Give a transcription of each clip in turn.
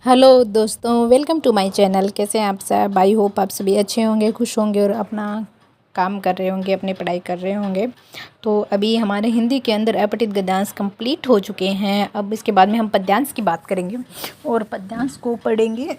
Hello दोस्तों, welcome to my channel. कैसे हैं आप सब? आई होप आप सभी अच्छे होंगे, खुश होंगे और अपना काम कर रहे होंगे, अपनी पढ़ाई कर रहे होंगे। तो अभी हमारे हिंदी के अंदर अपठित गद्यांश कंप्लीट हो चुके हैं। अब इसके बाद में हम पद्यांश की बात करेंगे और पद्यांश को पढ़ेंगे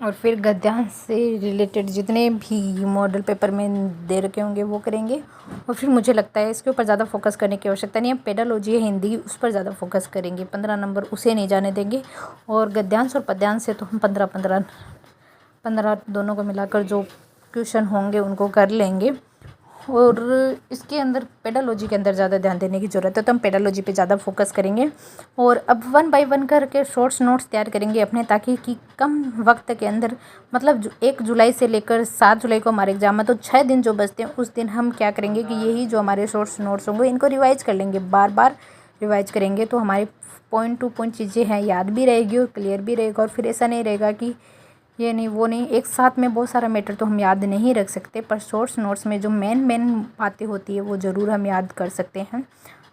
और फिर गद्यांश से रिलेटेड जितने भी मॉडल पेपर में दे रखे होंगे वो करेंगे। और फिर मुझे लगता है इसके ऊपर ज़्यादा फोकस करने की आवश्यकता नहीं है। पेडालॉजी है हिंदी, उस पर ज़्यादा फोकस करेंगे। 15 नंबर उसे नहीं जाने देंगे। और गद्यांश और पद्यांश से तो हम 15 दोनों को मिलाकर जो क्वेश्चन होंगे उनको कर लेंगे। और इसके अंदर पेडालॉजी के अंदर ज़्यादा ध्यान देने की ज़रूरत है, तो हम पेडालॉजी पे ज़्यादा फोकस करेंगे। और अब 1 बाय 1 करके शॉर्ट्स नोट्स तैयार करेंगे अपने, ताकि कि कम वक्त के अंदर, मतलब 1 जुलाई से लेकर 7 जुलाई को हमारे एग्जाम है, तो 6 दिन जो बचते हैं उस दिन हम क्या करेंगे कि यही जो हमारे शॉर्ट्स नोट्स होंगे इनको रिवाइज कर लेंगे। बार बार रिवाइज करेंगे तो हमारी पॉइंट टू पॉइंट चीज़ें हैं, याद भी रहेगी और क्लियर भी रहेगा। और फिर ऐसा नहीं रहेगा कि ये नहीं वो नहीं, एक साथ में बहुत सारा मैटर तो हम याद नहीं रख सकते, पर शॉर्ट्स नोट्स में जो मेन बातें होती है वो ज़रूर हम याद कर सकते हैं।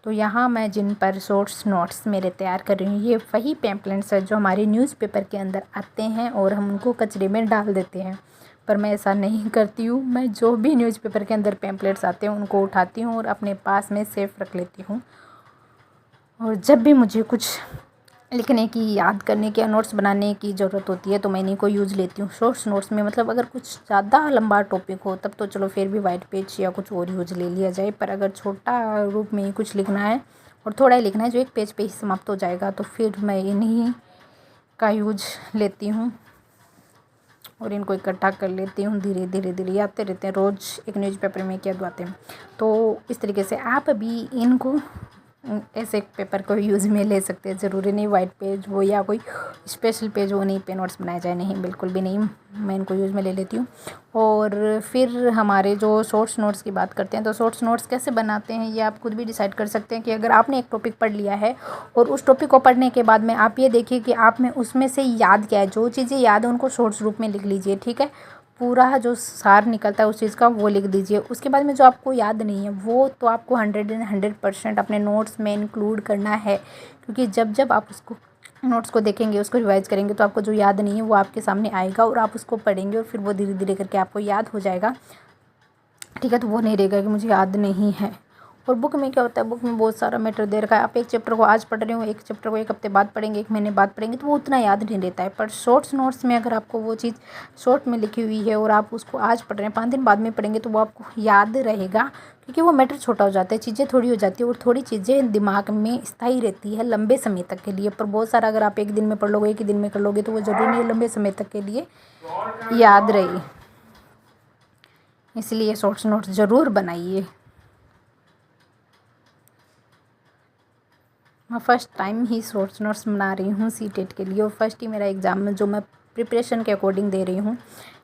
तो यहाँ मैं जिन पर शॉर्ट्स नोट्स मेरे तैयार कर रही हूँ, ये वही पैम्पलेट्स है जो हमारे न्यूज़पेपर के अंदर आते हैं और हम उनको कचरे में डाल देते हैं। पर मैं ऐसा नहीं करती हूँ। मैं जो भी न्यूज़पेपर के अंदर पैम्पलेट्स आते हैं उनको उठाती हूँ और अपने पास में सेफ रख लेती हूँ। और जब भी मुझे कुछ लिखने की, याद करने की या नोट्स बनाने की ज़रूरत होती है तो मैं इन्हीं को यूज़ लेती हूँ। शॉर्ट्स नोट्स में मतलब अगर कुछ ज़्यादा लंबा टॉपिक हो तब तो चलो फिर भी वाइट पेज या कुछ और यूज़ ले लिया जाए, पर अगर छोटा रूप में ही कुछ लिखना है और थोड़ा ही लिखना है जो एक पेज पे ही समाप्त हो जाएगा, तो फिर मैं इन्हीं का यूज लेती हूँ और इनको इकट्ठा कर लेती हूँ। धीरे धीरे धीरे आते रहते हैं, रोज़ एक न्यूज़पेपर में क्या आते हैं। तो इस तरीके से आप भी इनको ऐसे एक पेपर को यूज़ में ले सकते हैं। ज़रूरी नहीं वाइट पेज हो या कोई स्पेशल पेज हो, नहीं पे नोट्स बनाए जाए, नहीं, बिल्कुल भी नहीं। मैं इनको यूज़ में ले लेती हूँ। और फिर हमारे जो शॉर्ट्स नोट्स की बात करते हैं, तो शॉर्ट्स नोट्स कैसे बनाते हैं ये आप खुद भी डिसाइड कर सकते हैं। कि अगर आपने एक टॉपिक पढ़ लिया है और उस टॉपिक को पढ़ने के बाद में आप ये देखिए कि आप में उसमें से याद क्या है, जो चीज़ें याद है उनको शॉर्ट्स रूप में लिख लीजिए, ठीक है। पूरा जो सार निकलता है उस चीज़ का वो लिख दीजिए। उसके बाद में जो आपको याद नहीं है वो तो आपको 100% अपने नोट्स में इंक्लूड करना है, क्योंकि जब जब आप उसको नोट्स को देखेंगे, उसको रिवाइज करेंगे, तो आपको जो याद नहीं है वो आपके सामने आएगा और आप उसको पढ़ेंगे और फिर वो धीरे धीरे करके आपको याद हो जाएगा, ठीक है। तो वो नहीं रहेगा कि मुझे याद नहीं है। और बुक में क्या होता है, बुक में बहुत सारा मैटर दे रखा है। आप एक चैप्टर को आज पढ़ रहे हो, एक चैप्टर को 1 हफ्ते बाद पढ़ेंगे, 1 महीने बाद पढ़ेंगे, तो वो उतना याद नहीं रहता है। पर शॉर्ट्स नोट्स में अगर आपको वो चीज़ शॉर्ट में लिखी हुई है और आप उसको आज पढ़ रहे हैं, 5 दिन बाद में पढ़ेंगे, तो वो आपको याद रहेगा, क्योंकि वो मैटर छोटा हो जाता है, चीज़ें थोड़ी हो जाती है और थोड़ी चीज़ें दिमाग में स्थायी रहती है लंबे समय तक के लिए। पर बहुत सारा अगर आप एक दिन में पढ़ लोगे, एक ही दिन में कर लोगे, तो वो ज़रूरी नहीं लंबे समय तक के लिए याद रहे। इसलिए शॉर्ट्स नोट्स ज़रूर बनाइए। मैं फ़र्स्ट टाइम ही शॉर्ट्स नोट्स बना रही हूँ सीटेट के लिए, और फर्स्ट ही मेरा एग्ज़ाम में जो मैं प्रिपरेशन के अकॉर्डिंग दे रही हूँ।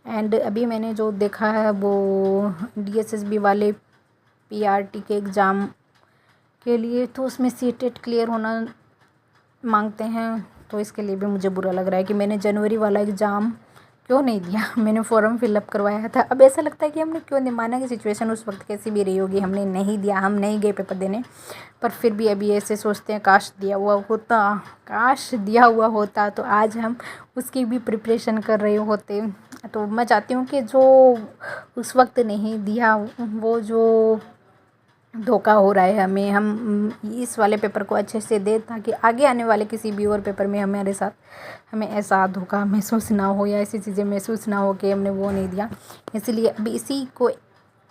एंड अभी मैंने जो देखा है वो डीएसएसबी वाले पीआरटी के एग्ज़ाम के लिए, तो उसमें सीटेट क्लियर होना मांगते हैं। तो इसके लिए भी मुझे बुरा लग रहा है कि मैंने जनवरी वाला एग्ज़ाम क्यों नहीं दिया। मैंने फॉर्म फिलअप करवाया था। अब ऐसा लगता है कि हमने क्यों नहीं, माना कि सिचुएशन उस वक्त कैसी भी रही होगी, हमने नहीं दिया, हम नहीं गए पेपर देने, पर फिर भी अभी ऐसे सोचते हैं काश दिया हुआ होता, काश दिया हुआ होता तो आज हम उसकी भी प्रिपरेशन कर रहे होते। तो मैं चाहती हूँ कि जो उस वक्त नहीं दिया, वो जो धोखा हो रहा है हमें, हम इस वाले पेपर को अच्छे से दे, ताकि आगे आने वाले किसी भी और पेपर में हमारे साथ हमें ऐसा धोखा महसूस ना हो या ऐसी चीज़ें महसूस ना हो कि हमने वो नहीं दिया। इसलिए अभी इसी को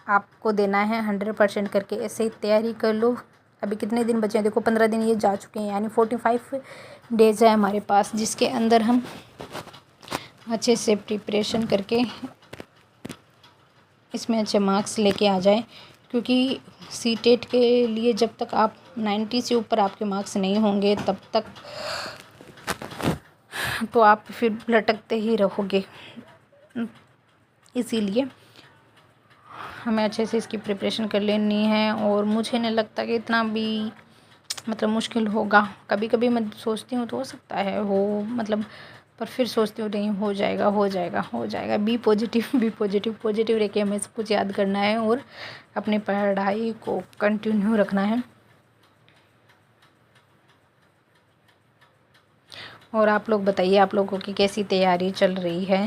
आपको देना है 100% करके, ऐसे ही तैयारी कर लो। अभी कितने दिन बचे हैं, देखो 15 दिन ये जा चुके हैं, यानी 45 डेज़ है हमारे पास, जिसके अंदर हम अच्छे से प्रिपरेशन करके इसमें अच्छे मार्क्स लेके आ जाएं। क्योंकि सीटेट के लिए जब तक आप 90 से ऊपर आपके मार्क्स नहीं होंगे तब तक तो आप फिर लटकते ही रहोगे। इसीलिए हमें अच्छे से इसकी प्रिपरेशन कर लेनी है। और मुझे नहीं लगता कि इतना भी मतलब मुश्किल होगा। कभी कभी मैं सोचती हूँ तो हो सकता है हो, मतलब, पर फिर सोचती हूँ नहीं, हो जाएगा हो जाएगा हो जाएगा। Be positive, be positive, positive रह के हमें सब कुछ याद करना है और अपनी पढ़ाई को कंटिन्यू रखना है। और आप लोग बताइए, आप लोगों की कैसी तैयारी चल रही है।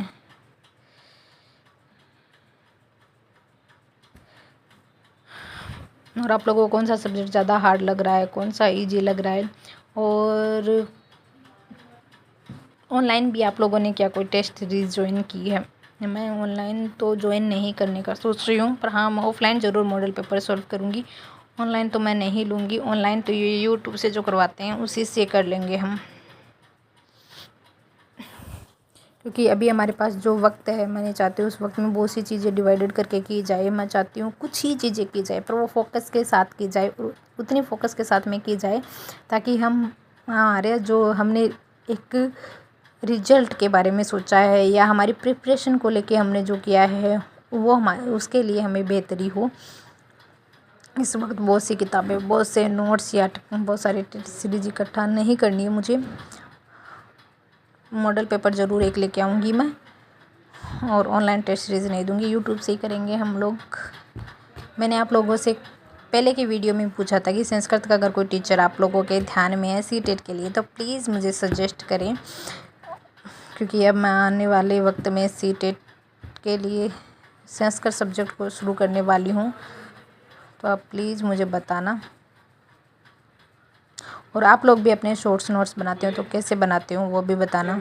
और आप लोगों को कौन सा सब्जेक्ट ज़्यादा हार्ड लग रहा है, कौन सा इजी लग रहा है। और ऑनलाइन भी आप लोगों ने क्या कोई टेस्ट सीरीज़ ज्वाइन की है। मैं ऑनलाइन तो ज्वाइन नहीं करने का सोच रही हूँ, पर हाँ मैं ऑफलाइन ज़रूर मॉडल पेपर सॉल्व करूँगी। ऑनलाइन तो मैं नहीं लूँगी, ऑनलाइन तो ये यूट्यूब से जो करवाते हैं उसी से कर लेंगे हम, क्योंकि अभी हमारे पास जो वक्त है, मैं नहीं चाहती उस वक्त में बहुत सी चीज़ें डिवाइडेड करके की जाए। मैं चाहती हूँ कुछ ही चीज़ें की जाए, पर वो फोकस के साथ की जाए, उतनी फोकस के साथ में की जाए ताकि हम हमारे जो हमने एक रिजल्ट के बारे में सोचा है या हमारी प्रिपरेशन को लेके हमने जो किया है वो हमारे उसके लिए हमें बेहतरी हो। इस वक्त बहुत सी किताबें, बहुत से नोट्स या बहुत सारी सीरीज इकट्ठा नहीं करनी है मुझे। मॉडल पेपर ज़रूर एक लेके आऊँगी मैं, और ऑनलाइन टेस्ट सीरीज़ नहीं दूँगी, यूट्यूब से ही करेंगे हम लोग। मैंने आप लोगों से पहले की वीडियो में पूछा था कि संस्कृत का अगर कोई टीचर आप लोगों के ध्यान में है सीटेट के लिए तो प्लीज़ मुझे सजेस्ट करें, क्योंकि अब मैं आने वाले वक्त में सीटेट के लिए संस्कृत सब्जेक्ट को शुरू करने वाली हूँ, तो आप प्लीज़ मुझे बताना। और आप लोग भी अपने शॉर्ट्स नोट्स बनाते हो तो कैसे बनाते हो वो भी बताना।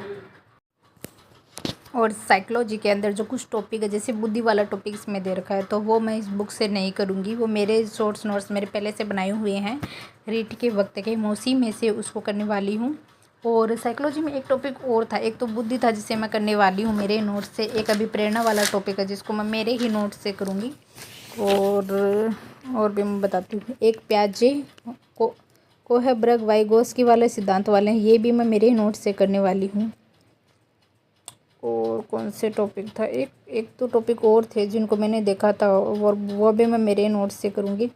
और साइकोलॉजी के अंदर जो कुछ टॉपिक है, जैसे बुद्धि वाला टॉपिक इसमें दे रखा है, तो वो मैं इस बुक से नहीं करूँगी। वो मेरे शॉर्ट्स नोट्स मेरे पहले से बनाए हुए हैं रीट के वक्त के, मैं उसी में से उसको करने वाली हूँ। और साइकोलॉजी में एक टॉपिक और था, एक तो बुद्धि था जिसे मैं करने वाली हूँ मेरे नोट्स से, एक अभी प्रेरणा वाला टॉपिक है जिसको मैं मेरे ही नोट्स से करूँगी। और भी मैं बताती हूँ, एक प्याजे कोहब्रग वाइगोस्की वाले सिद्धांत वाले हैं, ये भी मैं मेरे नोट्स से करने वाली हूँ। और कौन से टॉपिक था, एक तो टॉपिक और थे जिनको मैंने देखा था, और वो भी मैं मेरे नोट्स से करूँगी।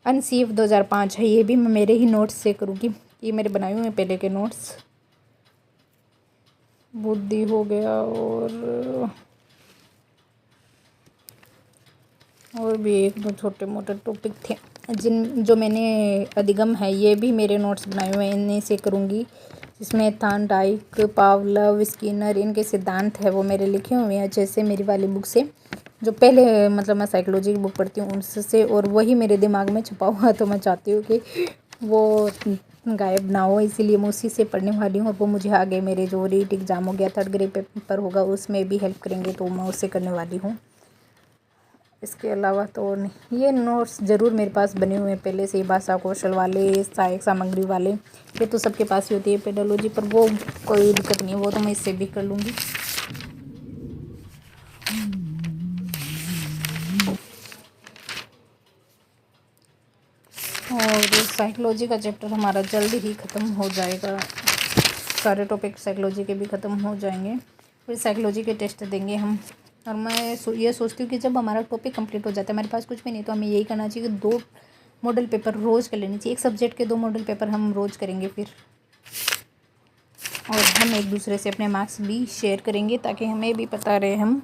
अनसीफ 2005 है, ये भी मैं मेरे ही नोट्स से करूँगी, ये मेरे बनाए हुए हैं पहले के नोट्स। बुद्धि हो गया, और भी एक दो छोटे मोटे टॉपिक थे जो मैंने अधिगम है, ये भी मेरे नोट्स बनाए हुए हैं, इन्हीं से करूँगी। जिसमें थार्नडाइक, पावलव, स्किनर, इनके सिद्धांत है वो मेरे लिखे हुए हैं अच्छे से मेरी वाली बुक से, जो पहले मतलब मैं साइकोलॉजी की बुक पढ़ती हूँ उससे, और वही मेरे दिमाग में छुपा हुआ, तो मैं चाहती हूँ कि वो गायब ना हो, इसीलिए मैं उसी से पढ़ने वाली हूँ। और वो मुझे आगे मेरे जो रीट एग्ज़ाम हो गया, थर्ड ग्रेड पेपर होगा, उसमें भी हेल्प करेंगे, तो मैं उससे करने वाली हूँ। इसके अलावा तो और नहीं, ये नोट्स ज़रूर मेरे पास बने हुए हैं पहले से ही, भाषा कौशल वाले, सहायक सामग्री वाले, ये तो सबके पास ही होती है पेडोलॉजी, पर वो कोई दिक्कत नहीं है, वो तो मैं इससे भी कर लूँगी। और साइकोलॉजी का चैप्टर हमारा जल्दी ही ख़त्म हो जाएगा, सारे टॉपिक साइकोलॉजी के भी ख़त्म हो जाएंगे, फिर साइकोलॉजी के टेस्ट देंगे हम। और मैं ये सोचती हूँ कि जब हमारा टॉपिक कंप्लीट हो जाता है, हमारे पास कुछ भी नहीं, तो हमें यही करना चाहिए कि 2 मॉडल पेपर रोज़ कर लेनी चाहिए, एक सब्जेक्ट के 2 मॉडल पेपर हम रोज़ करेंगे फिर। और हम एक दूसरे से अपने मार्क्स भी शेयर करेंगे ताकि हमें भी पता रहे हम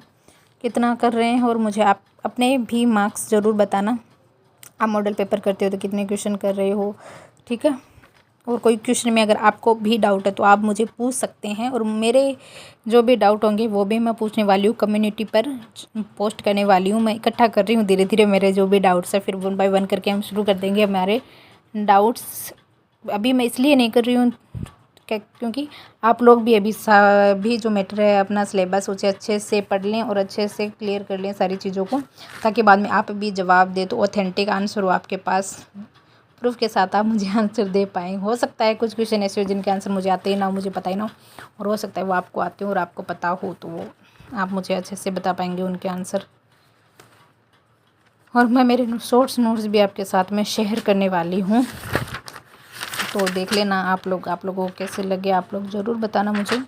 कितना कर रहे हैं। और मुझे आप अपने भी मार्क्स ज़रूर बताना, आप मॉडल पेपर करते हो तो कितने क्वेश्चन कर रहे हो, ठीक है। और कोई क्वेश्चन में अगर आपको भी डाउट है तो आप मुझे पूछ सकते हैं, और मेरे जो भी डाउट होंगे वो भी मैं पूछने वाली हूँ, कम्युनिटी पर पोस्ट करने वाली हूँ। मैं इकट्ठा कर रही हूँ धीरे धीरे मेरे जो भी डाउट्स है, फिर 1 बाय 1 करके हम शुरू कर देंगे हमारे डाउट्स। अभी मैं इसलिए नहीं कर रही हूँ क्योंकि आप लोग भी अभी जो मैटर है अपना सिलेबस उसे अच्छे से पढ़ लें और अच्छे से क्लियर कर लें सारी चीज़ों को, ताकि बाद में आप भी जवाब दे तो ऑथेंटिक आंसर हो आपके पास, प्रूफ के साथ आप मुझे आंसर दे पाएँ। हो सकता है कुछ क्वेश्चन ऐसे हो जिनके आंसर मुझे आते ही ना हो, मुझे पता ही ना हो, और हो सकता है वो आपको आते हो और आपको पता हो, तो वो आप मुझे अच्छे से बता पाएंगे उनके आंसर। और मैं मेरे शॉर्ट्स नोट्स भी आपके साथ में शेयर करने वाली हूँ, तो देख लेना आप लोगों को कैसे लगे, आप लोग ज़रूर बताना मुझे।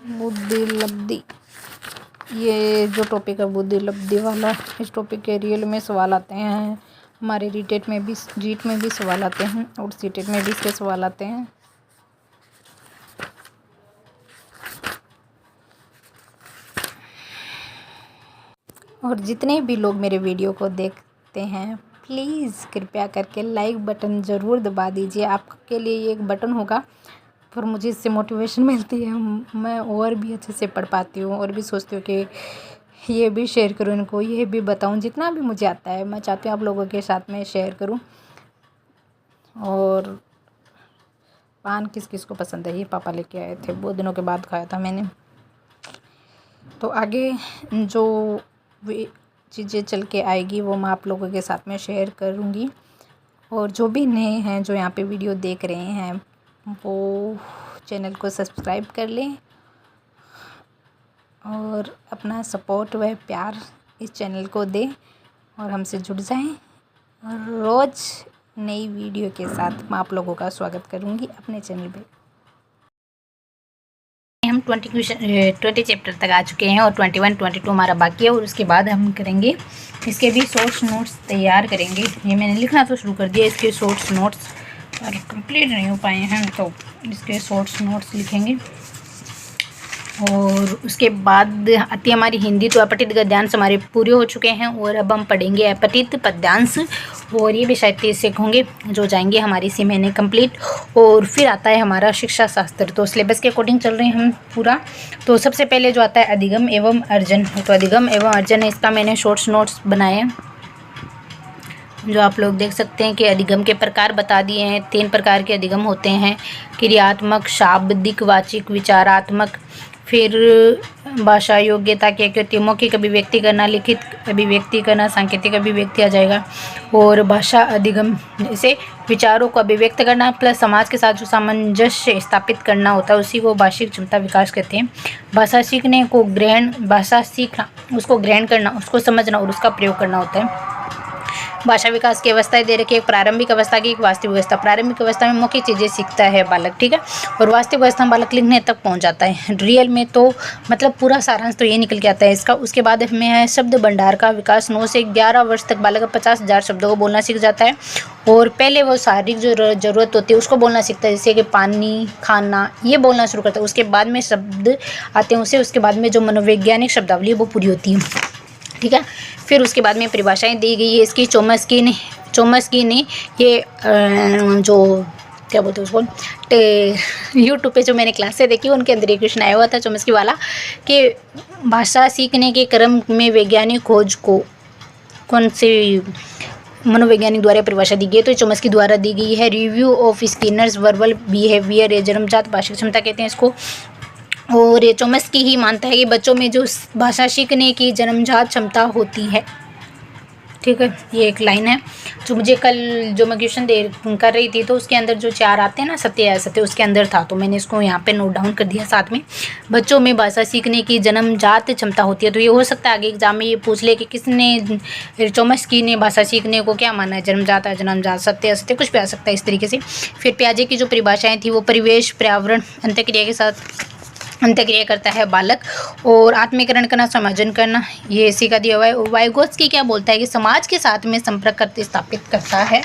बुद्धि लब्धि, ये जो टॉपिक है बुद्धि लब्धि वाला, इस टॉपिक के रियल में सवाल आते हैं, हमारे रीट में भी सवाल आते हैं, और सीटेट में भी इसके सवाल आते हैं। और जितने भी लोग मेरे वीडियो को देखते देखते हैं, प्लीज़ कृपया करके लाइक बटन ज़रूर दबा दीजिए। आपके लिए ये एक बटन होगा पर मुझे इससे मोटिवेशन मिलती है, मैं और भी अच्छे से पढ़ पाती हूँ और भी सोचती हूँ कि ये भी शेयर करूँ इनको, ये भी बताऊँ, जितना भी मुझे आता है मैं चाहती हूँ आप लोगों के साथ में शेयर करूँ। और पान किस किस को पसंद है, ये पापा लेके आए थे, बहुत दिनों के बाद खाया था मैंने। तो आगे जो वे चीज़ें चल के आएगी वो मैं आप लोगों के साथ में शेयर करूँगी। और जो भी नए हैं जो यहाँ पे वीडियो देख रहे हैं वो चैनल को सब्सक्राइब कर लें और अपना सपोर्ट व प्यार इस चैनल को दें और हमसे जुड़ जाएं। और रोज़ नई वीडियो के साथ मैं आप लोगों का स्वागत करूँगी अपने चैनल पे। हम 20 चैप्टर तक आ चुके हैं और 21, 22 हमारा बाकी है और उसके बाद हम करेंगे इसके भी शॉर्ट्स नोट्स तैयार करेंगे। ये मैंने लिखना तो शुरू कर दिया, इसके शॉर्ट्स नोट्स और कंप्लीट नहीं हो पाए हैं तो इसके शॉर्ट्स नोट्स लिखेंगे। और उसके बाद आती है हमारी हिंदी। तो अपठित गद्यांश हमारे पूरे हो चुके हैं और अब हम पढ़ेंगे अपठित पद्यांश और ये भी शायद 30 से होंगे जो जाएंगे हमारी इसी महीने कंप्लीट। और फिर आता है हमारा शिक्षा शास्त्र, तो सिलेबस के अकॉर्डिंग चल रहे हैं हम पूरा। तो सबसे पहले जो आता है अधिगम एवं अर्जन, तो अधिगम एवं अर्जन है, इसका मैंने शॉर्ट्स नोट्स बनाए हैं जो आप लोग देख सकते हैं कि अधिगम के प्रकार बता दिए हैं। 3 प्रकार के अधिगम होते हैं, क्रियात्मक, शाब्दिक, वाचिक, विचारात्मक। फिर भाषा योग्यता के कृत्य, मौखिक अभिव्यक्ति करना, लिखित अभिव्यक्ति करना, सांकेतिक अभिव्यक्ति आ जाएगा। और भाषा अधिगम जैसे विचारों को अभिव्यक्त करना प्लस समाज के साथ जो सामंजस्य स्थापित करना होता है उसी को भाषिक क्षमता विकास कहते हैं। भाषा सीखने को ग्रहण, भाषा सीखना उसको ग्रहण करना, उसको समझना और उसका प्रयोग करना होता है। भाषा विकास की अवस्थाएं दे रखी है, एक प्रारंभिक अवस्था की, एक वास्तविक अवस्था। प्रारंभिक अवस्था में मौखिक चीज़ें सीखता है बालक, ठीक है, और वास्तविक अवस्था में बालक लिखने तक पहुंच जाता है। रियल में तो मतलब पूरा सारांश तो ये निकल के आता है इसका। उसके बाद हमें है शब्द भंडार का विकास। 9 से 11 वर्ष तक बालक 50,000 शब्दों को बोलना सीख जाता है। और पहले वो शारीरिक जो ज़रूरत होती है उसको बोलना सीखता है, जैसे कि पानी, खाना, ये बोलना शुरू करता है। उसके बाद में शब्द आते हैं उसे, उसके बाद में जो मनोवैज्ञानिक शब्दावली वो पूरी होती है, ठीक है। फिर उसके बाद में परिभाषाएं दी गई है इसकी। चोम्स्की ने ये जो क्या बोलते हैं उसको, यूट्यूब पे जो मैंने क्लासें देखी उनके अंदर एक क्वेश्चन आया हुआ था चोम्स्की वाला कि भाषा सीखने के क्रम में वैज्ञानिक खोज को कौन से मनोवैज्ञानिक द्वारा परिभाषा दी गई है, तो चोम्स्की द्वारा दी गई है। Review of Skinner's verbal behaviour, ये जन्मजात भाषिक क्षमता कहते हैं इसको। और ये चोम्स्की ही मानता है कि बच्चों में जो भाषा सीखने की जन्मजात क्षमता होती है, ठीक है। ये एक लाइन है जो मुझे कल जो मैं क्वेश्चन दे कर रही थी तो उसके अंदर जो 4 आते हैं ना, सत्य असत्य, उसके अंदर था, तो मैंने इसको यहाँ पे नोट डाउन कर दिया साथ में। बच्चों में भाषा सीखने की जन्मजात क्षमता होती है, तो ये हो सकता है आगे एग्जाम में ये पूछ ले कि किसने, चोम्स्की ने भाषा सीखने को क्या माना है, जन्मजात, अजन्मजात, सत्य असत्य, कुछ भी आ सकता है इस तरीके से। फिर पियाजे की जो परिभाषाएँ थी वो परिवेश, पर्यावरण, अंतःक्रिया के साथ अंतःक्रिया करता है बालक। और आत्मीकरण करना, समायोजन करना, ये इसी का दिया हुआ है। वाइगोत्स्की क्या बोलता है कि समाज के साथ में संपर्क करते स्थापित करता है,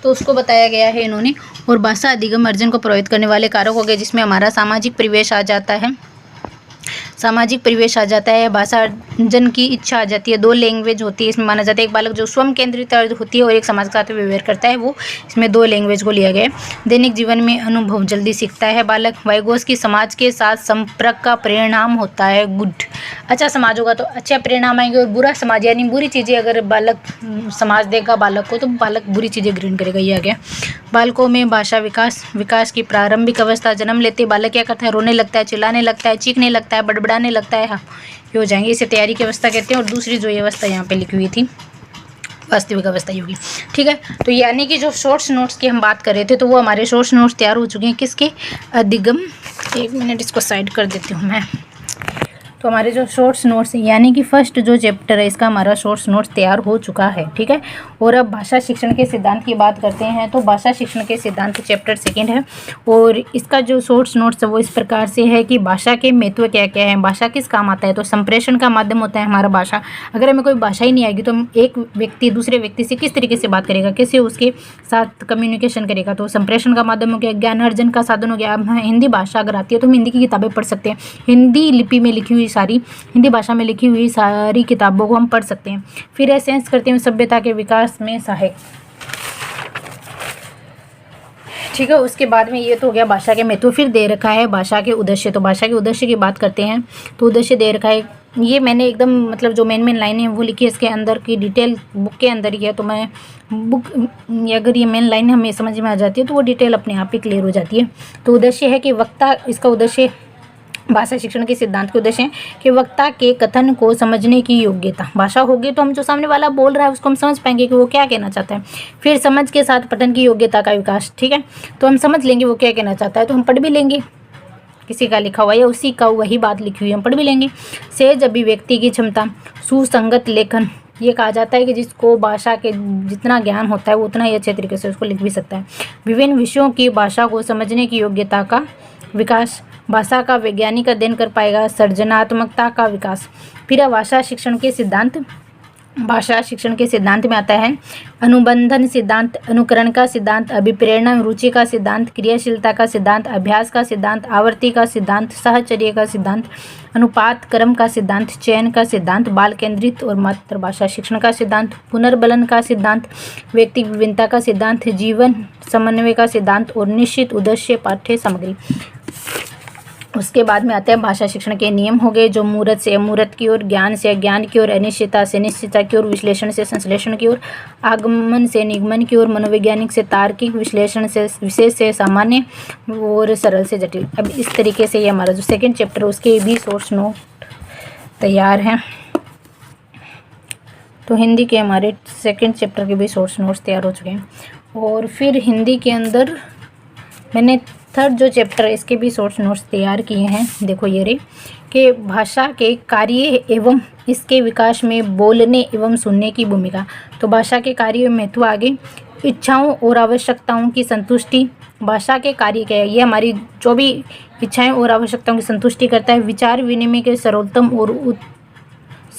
तो उसको बताया गया है इन्होंने। और भाषा अधिगम अर्जन को प्रभावित करने वाले कारक हो गए जिसमें हमारा सामाजिक परिवेश आ जाता है, सामाजिक परिवेश आ जाता है, भाषा अर्जन की इच्छा आ जाती है। 2 लैंग्वेज होती है इसमें माना जाता है, एक बालक जो स्वयं केंद्रित होती है और एक समाज के साथ व्यवहार करता है, वो इसमें 2 लैंग्वेज को लिया गया है। दैनिक जीवन में अनुभव जल्दी सीखता है बालक। वाइगोत्स्की समाज के साथ संपर्क का परिणाम होता है गुड, अच्छा समाज होगा तो अच्छे परिणाम आएंगे, और बुरा समाज यानी बुरी चीज़ें अगर बालक समाज देगा बालक को तो बालक बुरी चीज़ें ग्रहण करेगा, ये आ गया। बालकों में भाषा विकास की प्रारंभिक अवस्था, जन्म लेते बालक क्या करता है, रोने लगता है, चिल्लाने लगता है, चीखने लगता है, बड़बड़ाने लगता है, हाँ ये हो जाएंगे, इसे तैयारी की अवस्था कहते हैं। और दूसरी जो ये अवस्था यहाँ पे लिखी हुई थी वास्तविक अवस्था होगी, ठीक है। तो यानी कि जो शॉर्ट्स नोट्स की हम बात कर रहे थे तो वो हमारे शॉर्ट्स नोट्स तैयार हो चुके हैं किसके, अधिगम। 1 मिनट इसको साइड कर देती हूँ मैं। तो हमारे जो शॉर्ट्स नोट्स यानी कि फर्स्ट जो चैप्टर है इसका हमारा शॉर्ट्स नोट्स तैयार हो चुका है, ठीक है। और अब भाषा शिक्षण के सिद्धांत की बात करते हैं, तो भाषा शिक्षण के सिद्धांत चैप्टर 2 है और इसका जो शॉर्ट्स नोट्स है वो इस प्रकार से है कि भाषा के महत्व क्या क्या है, भाषा किस काम आता है। तो संप्रेषण का माध्यम होता है हमारा भाषा। अगर हमें कोई भाषा ही नहीं आएगी तो हम एक व्यक्ति दूसरे व्यक्ति से किस तरीके से बात करेगा, कैसे उसके साथ कम्युनिकेशन करेगा, तो संप्रेषण का माध्यम हो गया। ज्ञान अर्जन का साधन हो गया। अब हिंदी भाषा अगर आती है तो हम हिंदी की किताबें पढ़ सकते हैं, हिंदी लिपि में लिखी हुई सारी हिंदी भाषा में लिखी हुई सारी किताबों को हम पढ़ सकते हैं। फिर है सेंस करते हुए सभ्यता के विकास में सहायक। ठीक है, उसके बाद में ये तो हो गया भाषा के महत्व। फिर दे रखा है भाषा के उद्देश्य। तो भाषा के उद्देश्य की बात करते हैं तो उद्देश्य दे रखा है, ये मैंने एकदम मतलब जो मेन लाइन है वो लिखी है, इसके अंदर की डिटेल बुक के अंदर ही है। तो मैं बुक अगर ये मेन लाइन हमें समझ में आ जाती है तो वो डिटेल अपने आप ही क्लियर हो जाती है। तो उद्देश्य है कि वक्ता, इसका उद्देश्य भाषा शिक्षण के सिद्धांत के उद्देश्य है कि वक्ता के कथन को समझने की योग्यता। भाषा होगी तो हम जो सामने वाला बोल रहा है उसको हम समझ पाएंगे कि वो क्या कहना चाहता है। फिर समझ के साथ पठन की योग्यता का विकास। ठीक है, तो हम समझ लेंगे वो क्या कहना चाहता है तो हम पढ़ भी लेंगे, किसी का लिखा हुआ या उसी का वही बात लिखी हुई हम पढ़ भी लेंगे। सहज अभिव्यक्ति की क्षमता, सुसंगत लेखन, ये कहा जाता है कि जिसको भाषा के जितना ज्ञान होता है वो उतना ही अच्छे तरीके से उसको लिख भी सकता है। विभिन्न विषयों की भाषा को समझने की योग्यता का विकास, भाषा का वैज्ञानिक अध्ययन कर पाएगा। सृजनात्मकता का विकास। फिर भाषा शिक्षण के सिद्धांत। भाषा शिक्षण के सिद्धांत में आता है अनुबंधन सिद्धांत, अनुकरण का सिद्धांत, अभिप्रेरणा रुचि का सिद्धांत, क्रियाशीलता का सिद्धांत, अभ्यास का सिद्धांत, आवर्ती का सिद्धांत, साहचर्य का सिद्धांत, अनुपात क्रम का सिद्धांत, चयन का सिद्धांत, बाल केंद्रित और मातृभाषा शिक्षण का सिद्धांत, पुनर्बलन का सिद्धांत, व्यक्ति विभिन्नता का सिद्धांत, जीवन समन्वय का सिद्धांत और निश्चित उद्देश्य पाठ्य सामग्री। उसके बाद में आते हैं भाषा शिक्षण के नियम हो गए, जो मूर्त से अमूर्त की ओर, ज्ञान से अज्ञान की ओर, अनिश्चितता से निश्चितता की ओर, विश्लेषण से संश्लेषण की ओर, आगमन से निगमन की ओर, मनोवैज्ञानिक से तार्किक, विश्लेषण से विशेष से सामान्य और सरल से जटिल। अब इस तरीके से ये हमारा जो सेकंड चैप्टर है उसके भी सोर्स नोट तैयार हैं। तो हिंदी के हमारे सेकंड चैप्टर के भी सोर्स नोट्स तैयार हो चुके हैं। और फिर हिंदी के अंदर मैंने थर्ड जो चैप्टर है इसके भी सोर्स नोट्स तैयार किए हैं। देखो ये रे कि भाषा के कार्य एवं इसके विकास में बोलने एवं सुनने की भूमिका। तो भाषा के कार्य में महत्व आगे, इच्छाओं और आवश्यकताओं की संतुष्टि। भाषा के कार्य क्या है, ये हमारी जो भी इच्छाएं और आवश्यकताओं की संतुष्टि करता है। विचार विनिमय के सर्वोत्तम और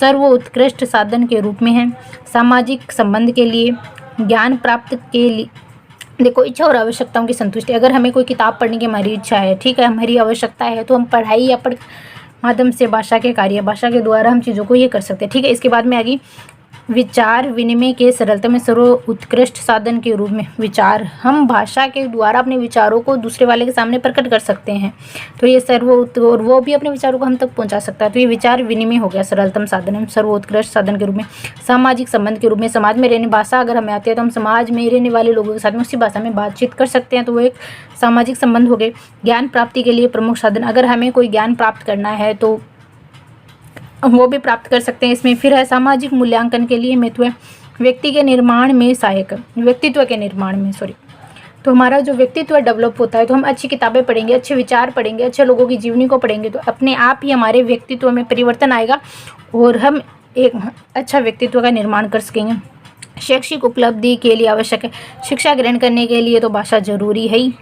सर्वोत्कृष्ट साधन के रूप में है। सामाजिक संबंध के लिए, ज्ञान प्राप्त के लिए। देखो इच्छा और आवश्यकताओं की संतुष्टि, अगर हमें कोई किताब पढ़ने की हमारी इच्छा है, ठीक है, हमारी आवश्यकता है, तो हम पढ़ाई या माध्यम से भाषा के कार्य, भाषा के द्वारा हम चीज़ों को ये कर सकते हैं। ठीक है, इसके बाद में आ गई विचार विनिमय के सरलता में सर्वोत्कृष्ट साधन के रूप में। विचार, हम भाषा के द्वारा अपने विचारों को दूसरे वाले के सामने प्रकट कर सकते हैं, तो ये और वो भी अपने विचारों को हम तक पहुंचा सकता है। तो ये विचार विनिमय हो गया सरलतम साधन है, सर्वोत्कृष्ट साधन के रूप में। सामाजिक संबंध के रूप में, समाज में रहने, भाषा अगर हमें आती है तो हम समाज में रहने वाले लोगों के साथ में उसी भाषा में बातचीत कर सकते हैं, तो वो एक सामाजिक संबंध हो गए। ज्ञान प्राप्ति के लिए प्रमुख साधन, अगर हमें कोई ज्ञान प्राप्त करना है तो वो भी प्राप्त कर सकते हैं इसमें। फिर है सामाजिक मूल्यांकन के लिए महत्व है। व्यक्ति के निर्माण में सहायक, व्यक्तित्व के निर्माण में तो हमारा जो व्यक्तित्व डेवलप होता है, तो हम अच्छी किताबें पढ़ेंगे, अच्छे विचार पढ़ेंगे, अच्छे लोगों की जीवनी को पढ़ेंगे, तो अपने आप ही हमारे व्यक्तित्व में परिवर्तन आएगा और हम एक अच्छा व्यक्तित्व का निर्माण कर सकेंगे। शैक्षिक उपलब्धि के लिए आवश्यक है, शिक्षा ग्रहण करने के लिए तो भाषा जरूरी है ही।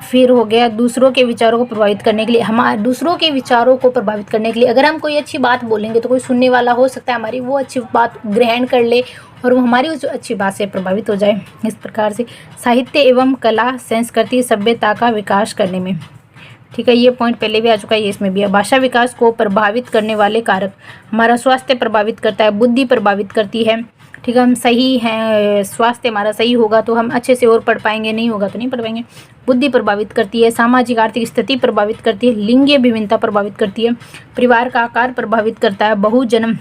फिर हो गया दूसरों के विचारों को प्रभावित करने के लिए, दूसरों के विचारों को प्रभावित करने के लिए अगर हम कोई अच्छी बात बोलेंगे तो कोई सुनने वाला हो सकता है हमारी वो अच्छी बात ग्रहण कर ले और वो हमारी उस अच्छी बात से प्रभावित हो जाए। इस प्रकार से साहित्य एवं कला, संस्कृति, सभ्यता का विकास करने में। ठीक है, ये पॉइंट पहले भी आ चुका है, ये इसमें भी है। भाषा विकास को प्रभावित करने वाले कारक, हमारा स्वास्थ्य प्रभावित करता है, बुद्धि प्रभावित करती है। ठीक है, हम सही हैं, स्वास्थ्य हमारा सही होगा तो हम अच्छे से और पढ़ पाएंगे, नहीं होगा तो नहीं पढ़ पाएंगे। बुद्धि प्रभावित करती है, सामाजिक आर्थिक स्थिति प्रभावित करती है, लिंगीय विभिन्नता प्रभावित करती है, परिवार का आकार प्रभावित करता है, बहुजन्म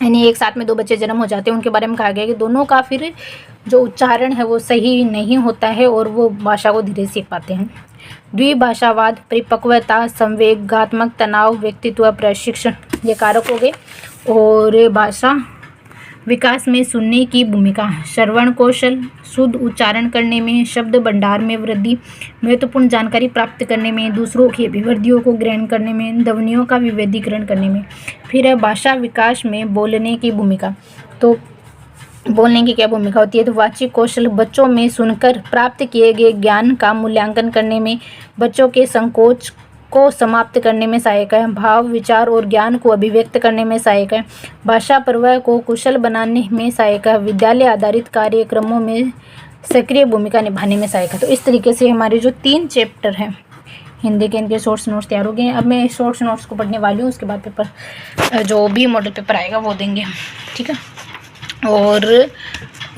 यानी एक साथ में दो बच्चे जन्म हो जाते हैं, उनके बारे में कहा गया कि दोनों का फिर जो उच्चारण है वो सही नहीं होता है और वो भाषा को धीरे सीख पाते हैं। द्विभाषावाद, परिपक्वता, संवेगात्मक तनाव, व्यक्तित्व प्रशिक्षण, ये कारक हो गए। और भाषा विकास में सुनने की भूमिका, श्रवण कौशल, शुद्ध उच्चारण करने में, शब्द भंडार में वृद्धि, महत्वपूर्ण जानकारी प्राप्त करने में, दूसरों की अभिव्यक्तियों को ग्रहण करने में, ध्वनियों का विभेदीकरण करने में। फिर है भाषा विकास में बोलने की भूमिका। तो बोलने की क्या भूमिका होती है, तो वाचिक कौशल, बच्चों में सुनकर प्राप्त किए गए ज्ञान का मूल्यांकन करने में, बच्चों के संकोच को समाप्त करने में सहायक है, भाव, विचार और ज्ञान को अभिव्यक्त करने में सहायक है, भाषा प्रवाह को कुशल बनाने में सहायक है, विद्यालय आधारित कार्यक्रमों में सक्रिय भूमिका निभाने में सहायक है। तो इस तरीके से हमारे जो 3 चैप्टर हैं हिंदी के इनके शॉर्ट्स नोट्स तैयार हो गए हैं। अब मैं शॉर्ट्स नोट्स को पढ़ने वाली हूँ, उसके बाद पेपर जो भी मॉडल पेपर आएगा वो देंगे हम, ठीक है। और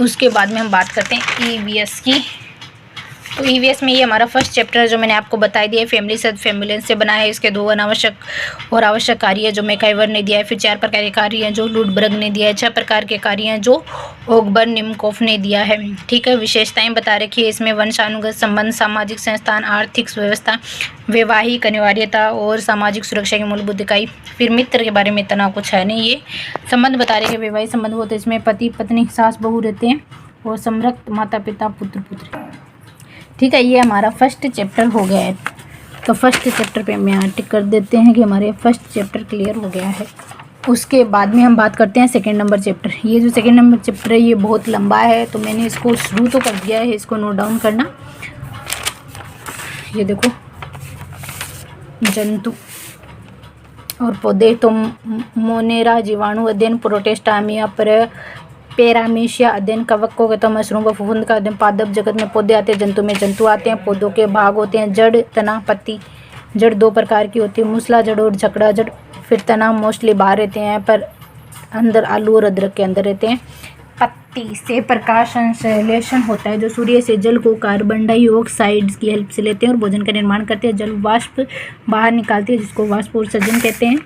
उसके बाद में हम बात करते हैं ईवीएस की। तो ईवीएस में ये हमारा फर्स्ट चैप्टर जो मैंने आपको बता दिया है, फैमिली फैमिलियन से बना है। इसके 2 अनावश्यक और आवश्यक कार्य है जो मैकाइवर ने दिया है, फिर 4 प्रकार के कार्य हैं जो लुडबर्ग ने दिया है, 6 प्रकार के कार्य हैं जो ओगबर्न निमकोफ ने दिया है, ठीक है। विशेषताएं बता रखी है इसमें, वंशानुगत संबंध, सामाजिक संस्थान, आर्थिक व्यवस्था, वैवाहिक अनिवार्यता और सामाजिक सुरक्षा की मूलभूत इकाई। फिर मित्र के बारे में इतना कुछ है नहीं, ये संबंध बता रहे हैं वैवाहिक संबंध होते हैं, इसमें पति पत्नी सास बहू रहते हैं और समृक्त माता पिता पुत्र पुत्री, ठीक है। ये हमारा फर्स्ट चैप्टर हो गया है। तो फर्स्ट चैप्टर पे हम यहाँ टिक कर देते हैं कि हमारे फर्स्ट चैप्टर क्लियर हो गया है। उसके बाद में हम बात करते हैं सेकंड नंबर चैप्टर। ये जो सेकंड नंबर चैप्टर है ये बहुत लंबा है, तो मैंने इसको शुरू तो कर दिया है, इसको नोट डाउन करना। ये देखो, जंतु और पौधे, तो मोनेरा जीवाणु अध्ययन, प्रोटेस्टामिया पैरामीशिया अध्ययन, कवक को कहता है मशरूम व फफूंद का अध्ययन, पादप जगत में पौधे आते हैं, जंतु में जंतु आते हैं, पौधों के भाग होते हैं, जड़, तना, पत्ती। जड़ 2 प्रकार की होती है, मूसला जड़ और झकड़ा जड़। फिर तना मोस्टली बाहर रहते हैं पर अंदर आलू और अदरक के अंदर रहते हैं। पत्ती से प्रकाश संश्लेषण होता है जो सूर्य से जल को कार्बन डाइऑक्साइड की हेल्प से लेते हैं और भोजन का निर्माण करते हैं। जल वाष्प बाहर निकालती है जिसको वाष्पोत्सर्जन कहते हैं।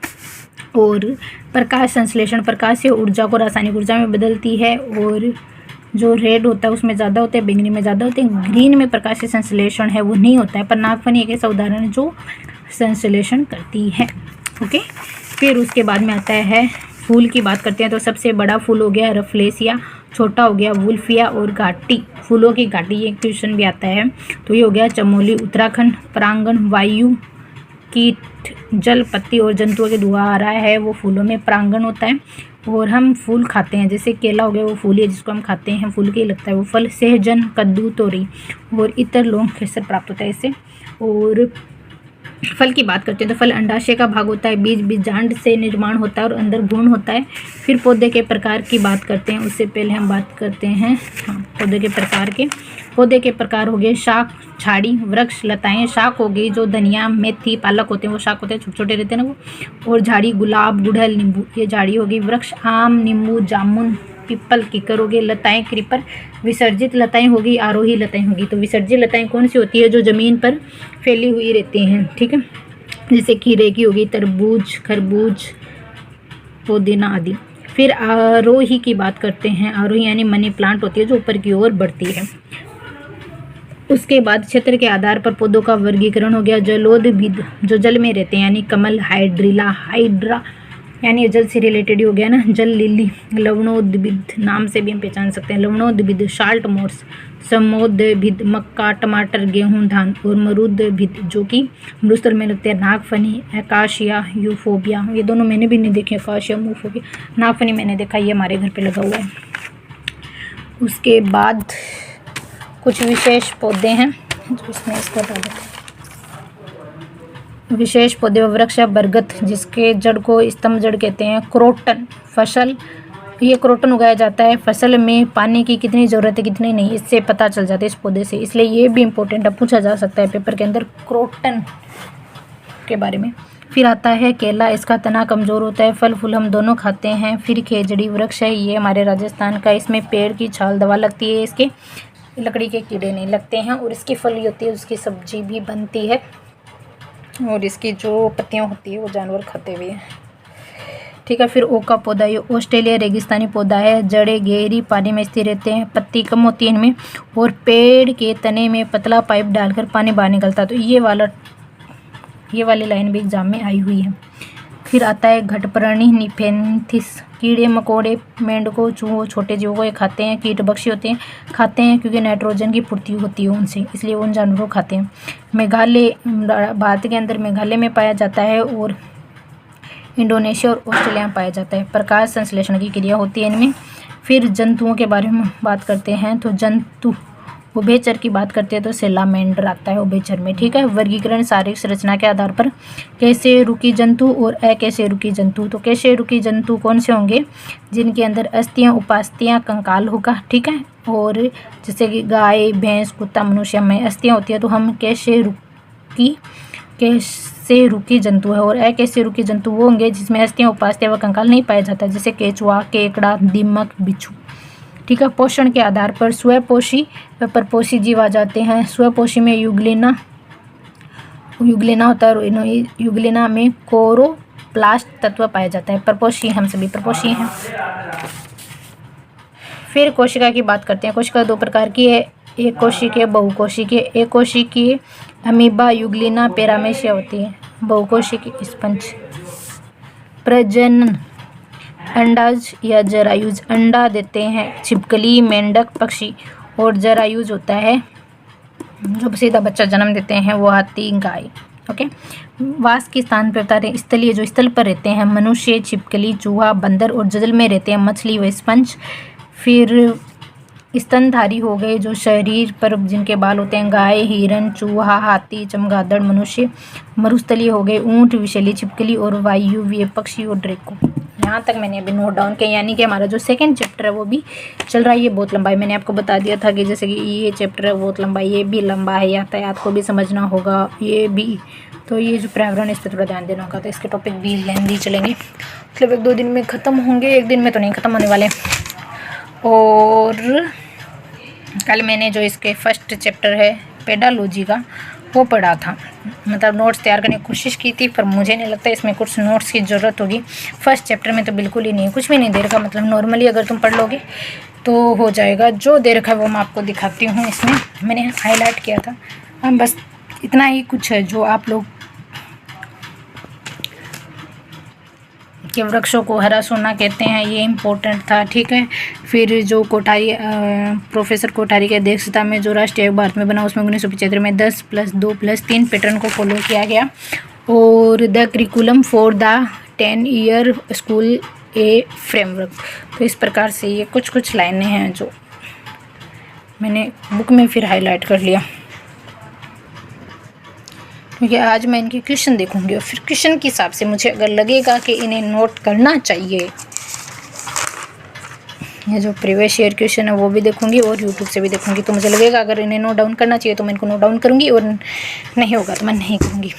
और प्रकाश संश्लेषण, प्रकाश से ऊर्जा को रासायनिक ऊर्जा में बदलती है, और जो रेड होता है उसमें ज़्यादा होते हैं, बैंगनी में ज़्यादा होते हैं, ग्रीन में प्रकाश से संश्लेषण है वो नहीं होता है। पर नागफनी एक ऐसा उदाहरण है जो संश्लेषण करती है, ओके। फिर उसके बाद में आता है फूल की बात करते हैं। तो सबसे बड़ा फूल हो गया रफलेसिया, छोटा हो गया वुल्फिया और घाटी, फूलों की घाटी, ये क्वेश्चन भी आता है। तो ये हो गया चमोली उत्तराखंड। परागण, वायु, कीट, जल, पत्ती और जंतुओं के द्वारा है वो फूलों में परागण होता है। और हम फूल खाते हैं, जैसे केला हो गया वो फूल है जिसको हम खाते हैं, फूल के लगता है वो फल। सहजन, कद्दू, तोरी और इतर लोग केसर प्राप्त होता है इससे। और फल की बात करते हैं तो फल अंडाशय का भाग होता है, बीज बीजांड से निर्माण होता है और अंदर भ्रूण होता है। फिर पौधे के प्रकार की बात करते हैं, उससे पहले हम बात करते हैं पौधे के प्रकार के। पौधे के प्रकार हो गए शाक, झाड़ी, वृक्ष, लताएं। शाक हो गई जो धनिया, मेथी, पालक होते हैं वो शाक होते हैं, छोटे छोटे रहते हैं ना वो। और झाड़ी गुलाब, गुड़हल, नींबू, ये झाड़ी होगी। वृक्ष आम, नींबू, जामुन, पीपल, कीकर हो गए। लताएं क्रीपर। विसर्जित लताएं होगी, आरोही लताएं होगी। तो विसर्जित लताएं कौन सी होती है? जो ज़मीन पर फैली हुई रहती हैं, ठीक है। जैसे खीरे की होगी, तरबूज, खरबूज, पुदीना आदि। फिर आरोही की बात करते हैं। आरोही यानी मनी प्लांट होती है जो ऊपर की ओर बढ़ती है। उसके बाद क्षेत्र के आधार पर पौधों का वर्गीकरण हो गया। जलोद्भिद जो जल में रहते हैं यानी कमल, हाइड्रिला, हाइड्रा यानी जल से रिलेटेड ही हो गया ना। जल लिली, लवणोद्भिद नाम से भी हम पहचान सकते हैं। लवणोद्भिद, साल्ट मोर्स, समोद्भिद, मक्का, टमाटर, गेहूं, धान। और मरुद्भिद जो कि मरुस्थल में लगते हैं। नागफनी, अकाशिया, यूफोबिया, ये दोनों मैंने भी नहीं देखे, अकाशिया, यूफोबिया। नागफनी मैंने देखा, ये हमारे घर पे लगा हुआ है। उसके बाद कुछ विशेष पौधे हैं जो इसमें इसको बता देते हैं। विशेष पौधे व वृक्ष है बरगद जिसके जड़ को स्तंभ जड़ कहते हैं। क्रोटन फसल, ये क्रोटन उगाया जाता है। फसल में पानी की कितनी ज़रूरत है कितनी नहीं इससे पता चल जाता है इस पौधे से, इसलिए ये भी इम्पोर्टेंट है, पूछा जा सकता है पेपर के अंदर क्रोटन के बारे में। फिर आता है केला, इसका तना कमज़ोर होता है, फल फूल हम दोनों खाते हैं। फिर खेजड़ी वृक्ष है, ये हमारे राजस्थान का, इसमें पेड़ की छाल दवा लगती है, इसके लकड़ी के कीड़े नहीं लगते हैं। और इसकी फली होती है उसकी सब्जी भी बनती है, और इसकी जो पत्तियां होती है वो जानवर खाते हुए हैं, ठीक है। फिर ओक का पौधा, ये ऑस्ट्रेलिया रेगिस्तानी पौधा है। जड़ें गहरी पानी में स्थिर रहते हैं, पत्ती कम होती है इनमें, और पेड़ के तने में पतला पाइप डालकर पानी बाहर निकलता है। तो ये वाली लाइन भी एग्जाम में आई हुई है। फिर आता है घटपर्णी निफेंथिस, कीड़े मकोड़े, मेंढकों, चूहों, छोटे जीवों को ये खाते हैं। कीटभक्षी होते हैं, खाते हैं क्योंकि नाइट्रोजन की पूर्ति होती है उनसे, इसलिए उन जानवरों को खाते हैं। मेघालय, भारत के अंदर मेघालय में पाया जाता है, और इंडोनेशिया और ऑस्ट्रेलिया में पाया जाता है। प्रकाश संश्लेषण की क्रिया होती है इनमें। फिर जंतुओं के बारे में बात करते हैं, तो जंतु उभयचर की बात करते हैं तो सैलामेंडर आता है उभयचर में, ठीक है। वर्गीकरण शारीरिक संरचना के आधार पर कैसेरुकी जंतु और अकैसेरुकी जंतु। तो कैसेरुकी जंतु कौन से होंगे? जिनके अंदर अस्थियां, उपास्थियां, कंकाल होगा, ठीक है। और जैसे कि गाय, भैंस, कुत्ता, मनुष्य में अस्थियां होती है तो हम कैसेरुकी अकशेरुकी जंतु है, और अकशेरुकी जंतु वो होंगे जिसमें अस्थियां, उपास्थि व कंकाल नहीं पाया जाता, जैसे केचुआ, केकड़ा, दीमक, बिच्छू। ठीक है। पोषण के आधार पर स्वपोषी व परपोषी जीव आ जाते हैं। स्वपोषी में यूग्लिना होता है, यूग्लिना में कोरोप्लास्ट तत्व पाया जाता है। परपोषी हम सभी परपोषी हैं। फिर कोशिका की बात करते हैं। कोशिका दो प्रकार की है, एक कोशिकीय, बहुकोशिकीय। एक कोशिकीय अमीबा, यूग्लिना, पैरामेशिया होती है। बहुकोशिकीय स्पंज। प्रजनन अंडाज या जरायुज, अंडा देते हैं छिपकली, मेंढक, पक्षी, और जरायुज होता है जो सीधा बच्चा जन्म देते हैं, वो हाथी, गाय। ओके। वास के स्थान पर बता रहे हैं, स्थलीय जो स्थल पर रहते हैं, मनुष्य, छिपकली, चूहा, बंदर, और जल में रहते हैं, मछली व स्पंज। फिर स्तनधारी हो गए जो शरीर पर जिनके बाल होते हैं, गाय, हिरन, चूहा, हाथी, चमगादड़, मनुष्य। मरुस्थलीय हो गए ऊंट, विषैली छिपकली, और वायुव्य पक्षी और ड्रैको। यहाँ तक मैंने अभी नोट डाउन किया, यानी कि हमारा जो सेकंड चैप्टर है वो भी चल रहा है। ये बहुत लंबा है, मैंने आपको बता दिया था कि जैसे कि ये चैप्टर है बहुत लंबा है, ये भी लंबा है, यातायात को भी समझना होगा ये भी। तो ये जो पर्यावरण है इस पर थोड़ा ध्यान देना होगा। तो इसके टॉपिक भी लेंदी चलेंगे, मतलब 1-2 दिन में ख़त्म होंगे, 1 दिन में तो नहीं ख़त्म होने वाले। और कल मैंने जो इसके फर्स्ट चैप्टर है पेडालॉजी का वो पढ़ा था, मतलब नोट्स तैयार करने की कोशिश की थी, पर मुझे नहीं लगता इसमें कुछ नोट्स की ज़रूरत होगी। फर्स्ट चैप्टर में तो बिल्कुल ही नहीं, कुछ भी नहीं दे रखा, मतलब नॉर्मली अगर तुम पढ़ लोगे तो हो जाएगा। जो दे रखा है वो मैं आपको दिखाती हूँ, इसमें मैंने हाईलाइट किया था। हम बस इतना ही कुछ है जो आप लोग के वृक्षों को हरा सोना कहते हैं, ये इम्पोर्टेंट था। ठीक है। फिर जो कोठारी प्रोफेसर कोठारी की अध्यक्षता में जो राष्ट्रीय आयोग भारत में बना, उसमें 1975 में 10+2+3 पैटर्न को फॉलो किया गया। और the curriculum for the 10-year school A framework. तो इस प्रकार से ये कुछ लाइनें हैं जो मैंने बुक में फिर हाईलाइट कर लिया, क्योंकि आज मैं इनके क्वेश्चन देखूंगी और फिर क्वेश्चन के हिसाब से मुझे अगर लगेगा कि इन्हें नोट करना चाहिए, ये जो प्रीवियस ईयर क्वेश्चन है वो भी देखूंगी और यूट्यूब से भी देखूंगी, तो मुझे लगेगा अगर इन्हें नोट डाउन करना चाहिए तो मैं इनको नोट डाउन करूंगी, और नहीं होगा तो मैं नहीं करूंगी।